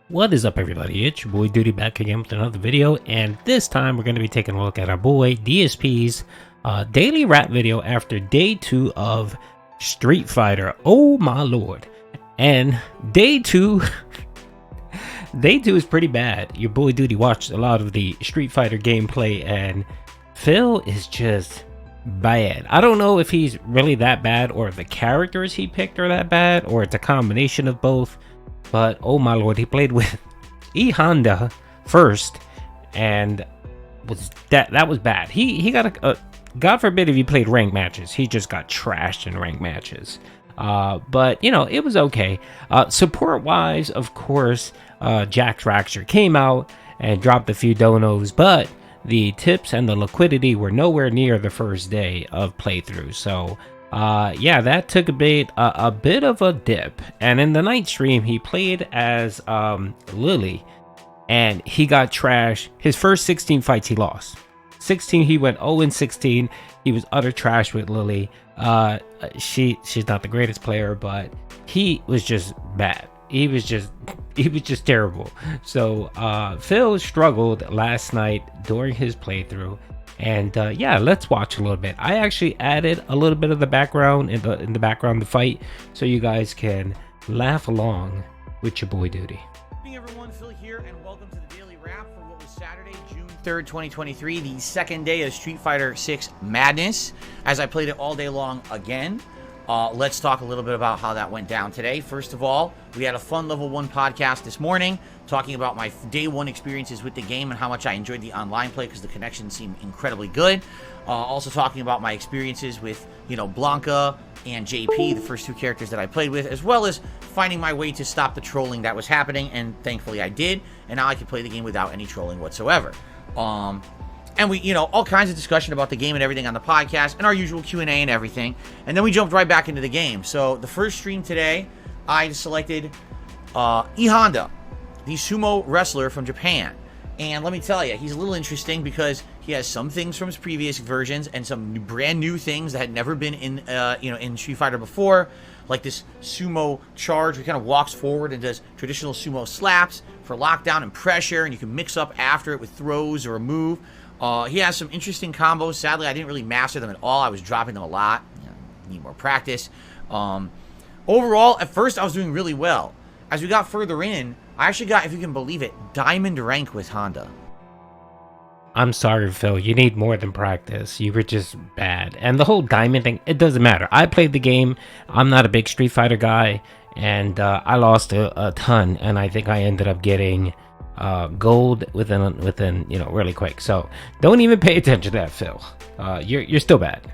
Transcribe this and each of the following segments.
What is up, everybody? It's your boy Duty back again with another video, and this time we're going to be taking a look at our boy DSP's daily rap video after day 2 of Street Fighter. Oh my lord! And day 2, day 2 is pretty bad. Your boy Duty watched a lot of the Street Fighter gameplay, and Phil is just bad. I don't know if he's really that bad, or if the characters he picked are that bad, or it's a combination of both. But oh my lord, he played with E Honda first, and that was bad. He got a God forbid if he played ranked matches, he just got trashed in ranked matches. But you know, it was okay. Support wise, of course, Jax Raxer came out and dropped a few donos, but the tips and the liquidity were nowhere near the first day of playthrough. So yeah, that took a bit of a dip. And in the night stream, he played as Lily, and he got trashed. His first 16 fights he lost. 16, he went 0-16. He was utter trash with Lily. She's not the greatest player, but he was just bad. He was just terrible. So Phil struggled last night during his playthrough. And yeah, let's watch a little bit. I actually added a little bit of the background in the background of the fight, so you guys can laugh along with your boy Duty. Good evening, everyone. Phil here, and welcome to the Daily Wrap for what was Saturday, June 3rd, 2023, the second day of Street Fighter 6 Madness, as I played it all day long again. Let's talk a little bit about how that went down today. First of all, we had a fun level 1 podcast this morning talking about my day 1 experiences with the game and how much I enjoyed the online play because the connection seemed incredibly good. Also talking about my experiences with, Blanca and JP, the first 2 characters that I played with, as well as finding my way to stop the trolling that was happening, and thankfully I did, and now I can play the game without any trolling whatsoever. And we, all kinds of discussion about the game and everything on the podcast, and our usual Q&A and everything. And then we jumped right back into the game. So the first stream today, I selected E Honda, the sumo wrestler from Japan. And let me tell you, he's a little interesting because he has some things from his previous versions and some brand new things that had never been in, in Street Fighter before, like this sumo charge, where he kind of walks forward and does traditional sumo slaps for lockdown and pressure, and you can mix up after it with throws or a move. He has some interesting combos. Sadly, I didn't really master them at all. I was dropping them a lot. Need more practice. Overall, at first, I was doing really well. As we got further in, I actually got, if you can believe it, diamond rank with Honda. I'm sorry, Phil. You need more than practice. You were just bad. And the whole diamond thing, it doesn't matter. I played the game. I'm not a big Street Fighter guy, and I lost a ton. And I think I ended up getting gold within really quick. So don't even pay attention to that, Phil. You're still bad.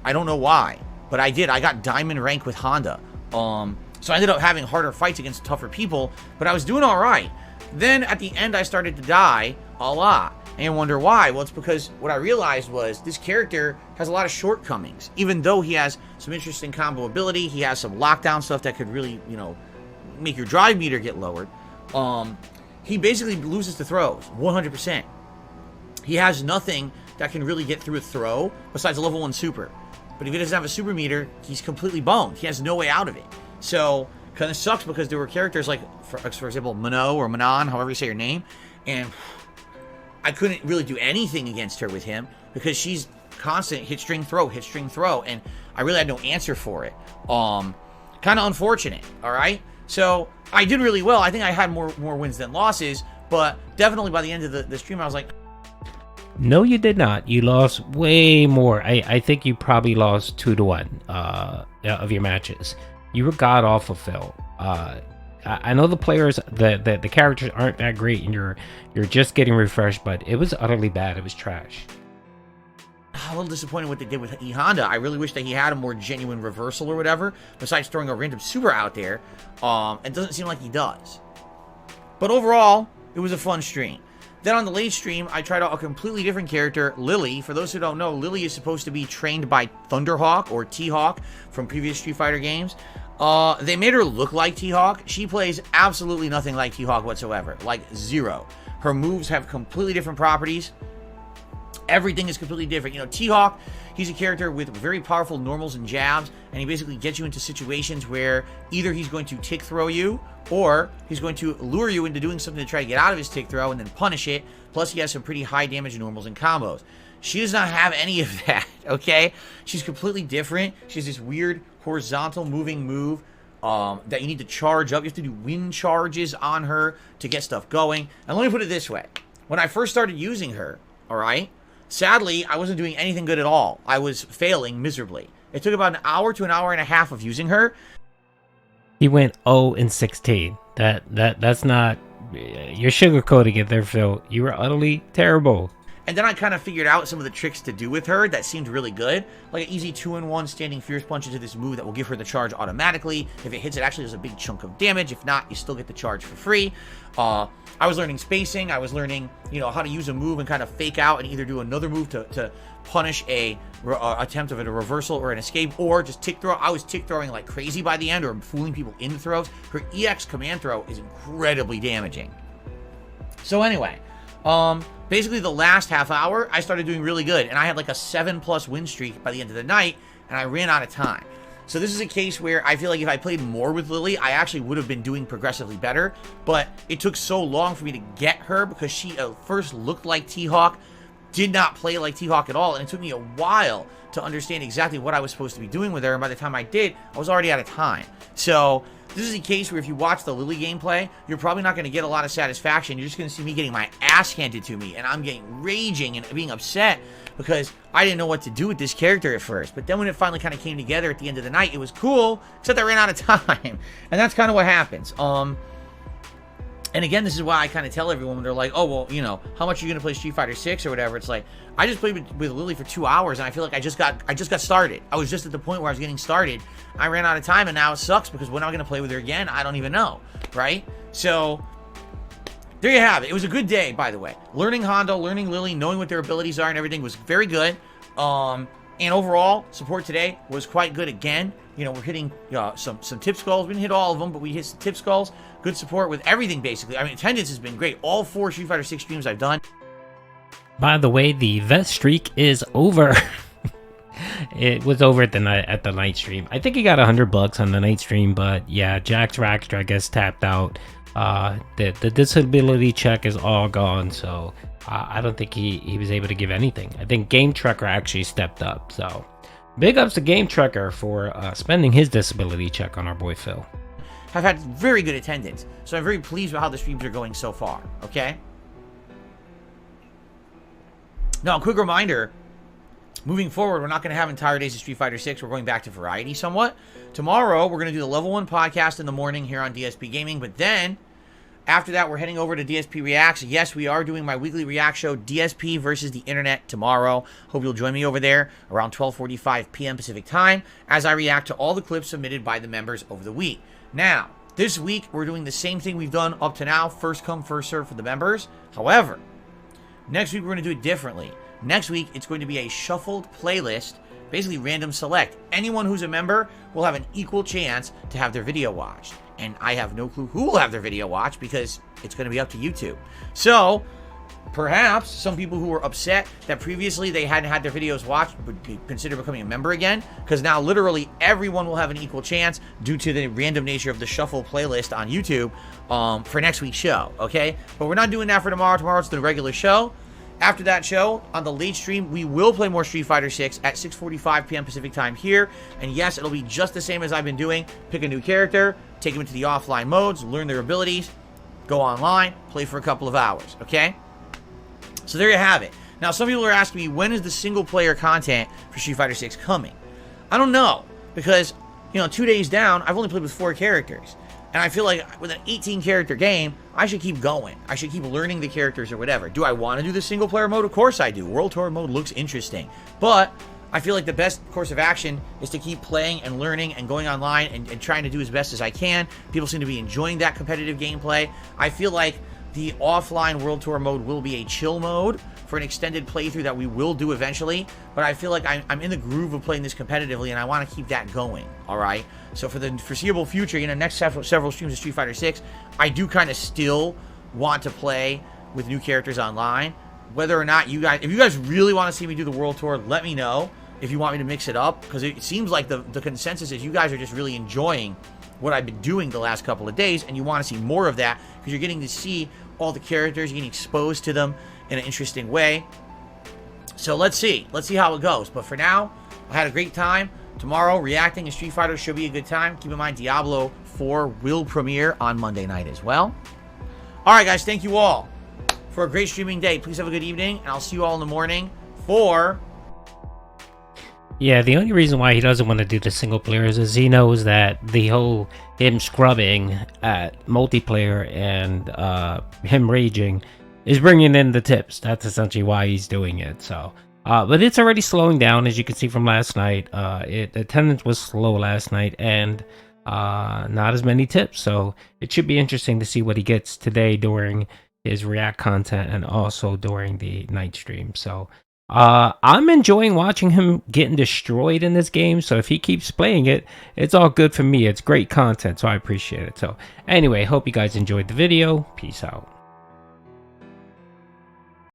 I don't know why, but I did. I got diamond rank with Honda. So I ended up having harder fights against tougher people, but I was doing all right. Then at the end, I started to die a lot. And wonder why. Well, it's because what I realized was this character has a lot of shortcomings. Even though he has some interesting combo ability, he has some lockdown stuff that could really, make your drive meter get lowered. He basically loses the throws 100%. He has nothing that can really get through a throw besides a level 1 super. But if he doesn't have a super meter, he's completely boned. He has no way out of it. So kind of sucks because there were characters like, for example, Mano or Manon, however you say her name, and I couldn't really do anything against her with him because she's constant hit string throw, and I really had no answer for it. Kind of unfortunate. All right. So I did really well. I think I had more wins than losses, but definitely by the end of the stream, I was like, no, you did not. You lost way more. I think you probably lost 2-1 of your matches. You were god awful, Phil. I know the players, the characters aren't that great, and you're just getting refreshed, but it was utterly bad. It was trash. A little disappointed what they did with E Honda. I really wish that he had a more genuine reversal or whatever, besides throwing a random super out there. It doesn't seem like he does. But overall, it was a fun stream. Then on the late stream, I tried out a completely different character, Lily. For those who don't know, Lily is supposed to be trained by Thunderhawk or T-Hawk from previous Street Fighter games. They made her look like T-Hawk. She plays absolutely nothing like T-Hawk whatsoever. Like, zero. Her moves have completely different properties. Everything is completely different. You know, T-Hawk, he's a character with very powerful normals and jabs, and he basically gets you into situations where either he's going to tick throw you, or he's going to lure you into doing something to try to get out of his tick throw and then punish it. Plus, he has some pretty high damage normals and combos. She does not have any of that, okay? She's completely different. She has this weird horizontal moving move that you need to charge up. You have to do wind charges on her to get stuff going. And let me put it this way. When I first started using her, all right, sadly, I wasn't doing anything good at all. I was failing miserably. It took about an hour to an hour and a half of using her. He went 0-16. That's not... You're sugarcoating it there, Phil. You were utterly terrible. And then I kind of figured out some of the tricks to do with her that seemed really good. Like an easy 2-in-1 standing fierce punch into this move that will give her the charge automatically. If it hits, it actually does a big chunk of damage. If not, you still get the charge for free. I was learning spacing. I was learning, you know, how to use a move and kind of fake out and either do another move to punish a attempt of a reversal or an escape, or just tick throw. I was tick throwing like crazy by the end, or fooling people into throws. Her EX command throw is incredibly damaging. So anyway, basically the last half hour, I started doing really good, and I had like a 7+ win streak by the end of the night, and I ran out of time. So this is a case where I feel like if I played more with Lily, I actually would have been doing progressively better, but it took so long for me to get her because she first looked like T-Hawk, did not play like T-Hawk at all, and it took me a while to understand exactly what I was supposed to be doing with her, and by the time I did, I was already out of time. So this is a case where if you watch the Lily gameplay, you're probably not going to get a lot of satisfaction. You're just going to see me getting my ass handed to me, and I'm getting raging and being upset because I didn't know what to do with this character at first. But then when it finally kind of came together at the end of the night, it was cool, except I ran out of time. And that's kind of what happens. And again, this is why I kind of tell everyone when they're like, oh, well, you know, how much are you going to play Street Fighter 6 or whatever? It's like, I just played with Lily for 2 hours, and I feel like I just got started. I was just at the point where I was getting started. I ran out of time, and now it sucks because when am I going to play with her again? I don't even know, right? So there you have it. It was a good day, by the way. Learning Hondo, learning Lily, knowing what their abilities are and everything was very good. And overall, support today was quite good again. You know, we're hitting some tip skulls. We didn't hit all of them, but we hit some tip skulls. Good support with everything, basically. I mean, attendance has been great. All 4 Street Fighter 6 streams I've done. By the way, the vet streak is over. It was over at the night stream. I think he got $100 on the night stream, but yeah, Jax Raxter, I guess, tapped out. The disability check is all gone, so I don't think he was able to give anything. I think Game Trekker actually stepped up, so big ups to Game Trekker for spending his disability check on our boy Phil. Have had very good attendance, so I'm very pleased with how the streams are going so far, okay? Now, a quick reminder, moving forward, we're not going to have entire days of Street Fighter 6. We're going back to variety somewhat. Tomorrow, we're going to do the Level 1 podcast in the morning here on DSP Gaming, but then after that, we're heading over to DSP Reacts. Yes, we are doing my weekly React show, DSP versus the Internet, tomorrow. Hope you'll join me over there around 12:45 p.m. Pacific Time as I react to all the clips submitted by the members over the week. Now, this week, we're doing the same thing we've done up to now, first come, first serve for the members. However, next week, we're going to do it differently. Next week, it's going to be a shuffled playlist, basically random select. Anyone who's a member will have an equal chance to have their video watched. And I have no clue who will have their video watched because it's going to be up to YouTube. So, perhaps some people who were upset that previously they hadn't had their videos watched would consider becoming a member again, because now literally everyone will have an equal chance due to the random nature of the shuffle playlist on YouTube for next week's show, okay? But we're not doing that for tomorrow. Tomorrow's the regular show. After that show, on the late stream, we will play more Street Fighter 6 at 6:45 p.m. Pacific Time here. And yes, it'll be just the same as I've been doing. Pick a new character, take them into the offline modes, learn their abilities, go online, play for a couple of hours, okay? So there you have it. Now, some people are asking me, when is the single-player content for Street Fighter 6 coming? I don't know, because, you know, 2 days down, I've only played with 4 characters. And I feel like with an 18-character game, I should keep going. I should keep learning the characters or whatever. Do I want to do the single-player mode? Of course I do. World Tour mode looks interesting. But I feel like the best course of action is to keep playing and learning and going online and trying to do as best as I can. People seem to be enjoying that competitive gameplay. I feel like the offline World Tour mode will be a chill mode for an extended playthrough that we will do eventually, but I feel like I'm in the groove of playing this competitively, and I want to keep that going, all right? So for the foreseeable future, you know, next several streams of Street Fighter 6, I do kind of still want to play with new characters online, whether or not you guys, if you guys really want to see me do the world tour, let me know if you want me to mix it up, because it seems like the consensus is you guys are just really enjoying what I've been doing the last couple of days, and you want to see more of that because you're getting to see all the characters, you're getting exposed to them in an interesting way. So let's see how it goes. But for now, I had a great time. Tomorrow, reacting to Street Fighter should be a good time. Keep in mind, Diablo 4 will premiere on Monday night as well. All right, guys, thank you all for a great streaming day. Please have a good evening, and I'll see you all in the morning for... Yeah, the only reason why he doesn't want to do the single players is he knows that the whole him scrubbing at multiplayer and him raging is bringing in the tips. That's essentially why he's doing it. So, but it's already slowing down, as you can see from last night. Attendance was slow last night, and not as many tips. So it should be interesting to see what he gets today during his React content and also during the night stream. So I'm enjoying watching him getting destroyed in this game. So if he keeps playing it, it's all good for me. It's great content, so I appreciate it. So anyway, hope you guys enjoyed the video. Peace out.